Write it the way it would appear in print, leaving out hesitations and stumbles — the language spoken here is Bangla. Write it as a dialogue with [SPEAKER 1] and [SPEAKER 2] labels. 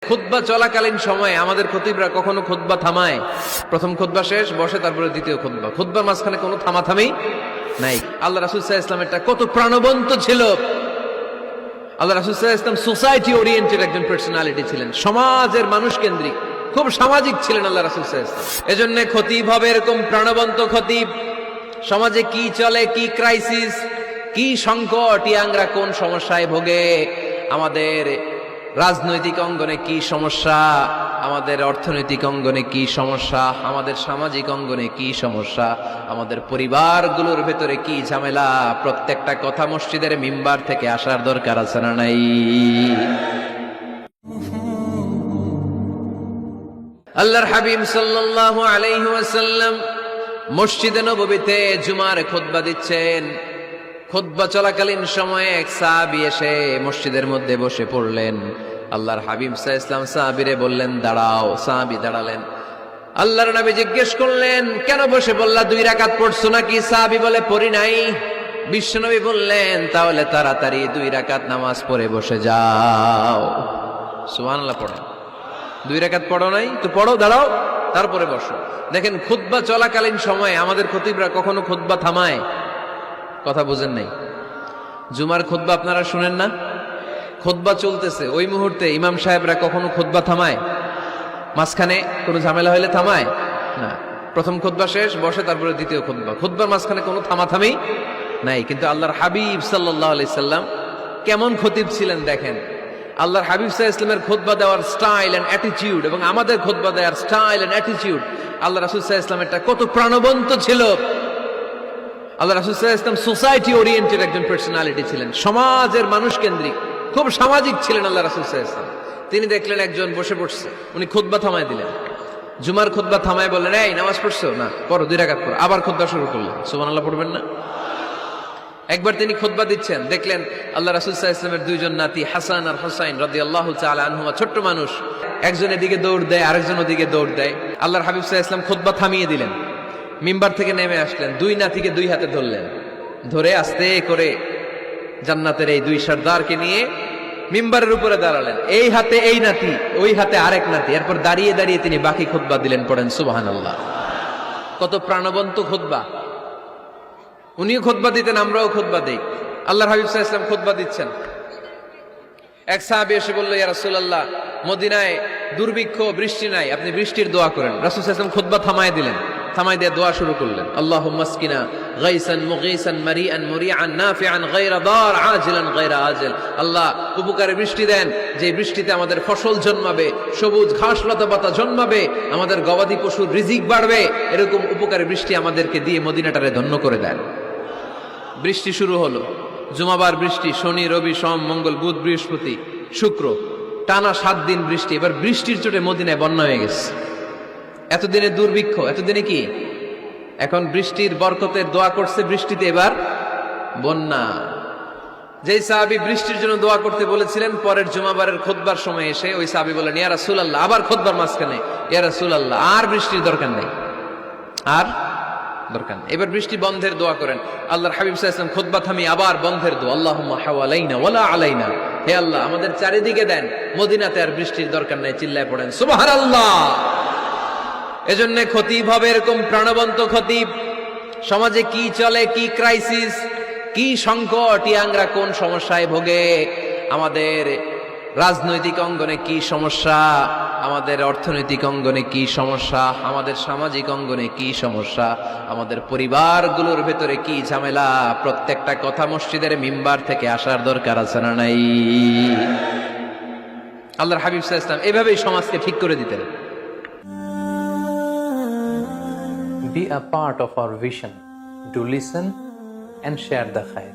[SPEAKER 1] খুতবা চলাকালীন সময়ে আমাদের খতিবরা কখনো খুতবা থামায়? প্রথম খুতবা শেষ, বসে, তারপরে দ্বিতীয় খুতবা। খুতবার মাঝখানে কোনো থামাথামি নাই। আল্লাহ রাসূল সাল্লাল্লাহু আলাইহি ওয়াসাল্লাম এটা কত প্রাণবন্ত ছিল। আল্লাহ রাসূল সাল্লাল্লাহু আলাইহি ওয়াসাল্লাম সোসাইটি ওরিয়েন্টেড একজন পার্সোনালিটি ছিলেন, সমাজের মানুষ কেন্দ্রিক, খুব সামাজিক ছিলেন আল্লাহ রাসূল সাল্লাল্লাহু আলাইহি ওয়াসাল্লাম। এজন্য খতিব হবে এরকম প্রাণবন্ত খতিব। সমাজে কি চলে, কি ক্রাইসিস, কি সংকট, ইয়াংরা কোন সমস্যায় ভোগে, আমাদের রাজনৈতিক অঙ্গনে কি সমস্যা, আমাদের অর্থনৈতিক অঙ্গনে কি সমস্যা, আমাদের সামাজিক অঙ্গনে কি সমস্যা, আমাদের পরিবারগুলোর ভেতরে কি ঝামেলা, প্রত্যেকটা কথা মসজিদের মিম্বার থেকে আসার দরকার আছে না নাই? আল্লাহর হাবিব সাল্লাল্লাহু আলাইহি ওয়াসাল্লাম মসজিদে নববীতে জুমার খুতবা দিচ্ছেন। খুতবা চলাকালীন সময়ে এক সাহাবী এসে মসজিদের মধ্যে বসে পড়লেন। আল্লাহর হাবিব সাল্লাল্লাহু আলাইহি ওয়াসাল্লাম সাহাবীরে বললেন, দাঁড়াও। সাহাবী দাঁড়ালেন। আল্লাহর নবী জিজ্ঞেস করলেন, কেন বসে বললা? 2 রাকাত পড়ছো নাকি? সাহাবী বলে, পড়ি নাই। বিশ্বনবী বললেন, তাহলে তাড়াতাড়ি 2 রাকাত নামাজ পড়ে বসে যাও। সুবহানাল্লাহ পড়েন। 2 রাকাত পড়ো নাই তো পড়ো, দাঁড়াও, তারপরে বসো। দেখেন, খুতবা চলাকালীন সময়ে আমাদের খতিবরা কখনো খুতবা থামায়? কথা বুঝেন নাই? জুমার খুতবা আপনারা শুনেন না? খুতবা চলতেছে, ওই মুহূর্তে ইমাম সাহেবরা কখনো খুতবা থামায়? মাঝখানে কোনো ঝামেলা হইলে থামায় না। প্রথম খুতবা শেষ, বসে, তারপরে দ্বিতীয় খুতবা। খুতবার মাঝখানে কোনো থামাথামি নাই। কিন্তু আল্লাহর হাবিব সাল্লাল্লাহু আলাইহি সাল্লাম কেমন খতিব ছিলেন দেখেন। আল্লাহর হাবিব সাল্লাল্লাহু আলাইহি ওয়াসাল্লামের খুতবা দেওয়ার স্টাইল এন্ড অ্যাটিটিউড এবং আমাদের খুতবা দেওয়ার স্টাইল এন্ড অ্যাটিটিউড, আল্লাহ রাসূল সাল্লাল্লাহু আলাইহি ওয়াসাল্লাম এটা কত প্রাণবন্ত ছিল। আল্লাহ রাসূল সাল্লাল্লাহু আলাইহি ওয়াসাল্লাম সোসাইটি ওরিয়েন্টেড একজন পার্সোনালিটি ছিলেন, সমাজের মানুষ কেন্দ্রিক, খুব সামাজিক ছিলেন আল্লাহ রাসূল সাল্লাল্লাহু আলাইহি ওয়াসাল্লাম। তিনি দেখলেন একজন বসে পড়ছে, উনি খুতবা থামায় দিলেন। জুমার খুতবা থামায় বললেন, এই নামাজ পড়ছো না? পড়ো, 2 রাকাত পড়ো। আবার খুতবা শুরু করলেন। সুবহানাল্লাহ পড়বেন না? একবার তিনি খুতবা দিচ্ছেন, দেখলেন আল্লাহ রাসূল সাল্লাল্লাহু আলাইহি ওয়াসাল্লামের 2 জন নাতি হাসান আর হুসাইন রাদিয়াল্লাহু তাআলা আনহুমা, ছোট্ট মানুষ, একজন এদিকে দৌড় দেয়, আরেকজন ওদিকে দৌড় দেয়। আল্লাহর হাবিব সাল্লাল্লাহু আলাইহি ওয়াসাল্লাম খুতবা থামিয়ে দিলেন। মিম্বার থেকে নেমে আসলেন, 2 নাতিকে 2 হাতে ধরলেন, ধরে আস্তে করে জান্নাতের এই 2 সর্দারকে নিয়ে মিম্বারের উপরে দাঁড়ালেন। এই হাতে এই নাতি, ওই হাতে আরেক নাতি। এরপর দাঁড়িয়ে দাঁড়িয়ে তিনি বাকি খুতবা দিলেন। পড়েন সুবহানাল্লাহ। কত প্রাণবন্ত খুতবা। উনিও খুতবা দিতেন, আমরাও খুতবা দেই। আল্লাহর হাবিব সাল্লাল্লাহু আলাইহি ওয়াসাল্লাম খুতবা দিচ্ছেন। এক সাহাবী এসে বলল, ইয়া রাসূলুল্লাহ, মদিনায় দুর্ভিক্ষ, বৃষ্টি নাই, আপনি বৃষ্টির দোয়া করেন। রাসূল সাল্লাল্লাহু আলাইহি ওয়াসাল্লাম খুতবা থামায় দিলেন। থামাই দিয়ে দোয়া শুরু করলেন, আল্লাহুম্মা আসকিনা গাইসান মুগীসান মারিআন মুরিআন নাফিআন গায়রা দার আজিলান গায়রা আজিল। আল্লাহ, উপকারে বৃষ্টি দেন, যে বৃষ্টিতে আমাদের ফসল জন্মাবে, সবুজ ঘাস লতা পাতা জন্মাবে, আমাদের গবাদি পশুর রিজিক বাড়বে, এরকম উপকারে বৃষ্টি আমাদেরকে দিয়ে মদিনাটারে ধন্য করে দেন। বৃষ্টি শুরু হলো। জুমাবার বৃষ্টি, শনি রবি সোম মঙ্গল বুধ বৃহস্পতি শুক্র, টানা 7 দিন বৃষ্টি। এবার বৃষ্টির চোটে মদিনায় বন্যা হয়ে গেছে। এতদিনে দুর্ভিক্ষ, এতদিনে কি? এখন বৃষ্টির বরকতের দোয়া করছে, বৃষ্টিতে এবার বন্যা। যেই সাহাবী বৃষ্টির জন্য দোয়া করতে বলেছিলেন, পরের জুমাবারের খুতবার সময় এসে ওই সাহাবী বলেন, ইয়া রাসূলুল্লাহ, আবার খুতবার মাঝখানে, ইয়া রাসূলুল্লাহ, আর বৃষ্টির দরকার নেই, আর দরকার নেই, এবার বৃষ্টি বন্ধের দোয়া করেন। আল্লাহর হাবিব সাল্লাল্লাহু আলাইহি ওয়াসাল্লাম খুতবা থামিয়ে আবার বন্ধের দোয়া, আল্লাহুম্মা হাওয়ালাইনা ওয়ালা আলাইনা, হে আল্লাহ আমাদের চারিদিকে দেন, মদিনাতে আর বৃষ্টির দরকার নেই। চিল্লায় পড়েন সুবহানাল্লাহ। এজন্য খতিব হবে এরকম প্রাণবন্ত খতিব। সমাজে কি চলে, কি ক্রাইসিস, কি সংকট, ইয়াংরা কোন সমস্যায় ভোগে, আমাদের রাজনৈতিক অঙ্গনে কি সমস্যা, আমাদের অর্থনৈতিক অঙ্গনে কি সমস্যা, আমাদের সামাজিক অঙ্গনে কি সমস্যা, আমাদের পরিবারগুলোর ভেতরে কি ঝামেলা, প্রত্যেকটা কথা মসজিদের মিম্বার থেকে আসার দরকার আছে না নাই? আল্লাহর হাবিব সাল্লাল্লাহু আলাইহি ওয়াসাল্লাম এভাবেই সমাজকে ঠিক করে দিতেন।
[SPEAKER 2] Be a part of our vision. Do listen and share the khair.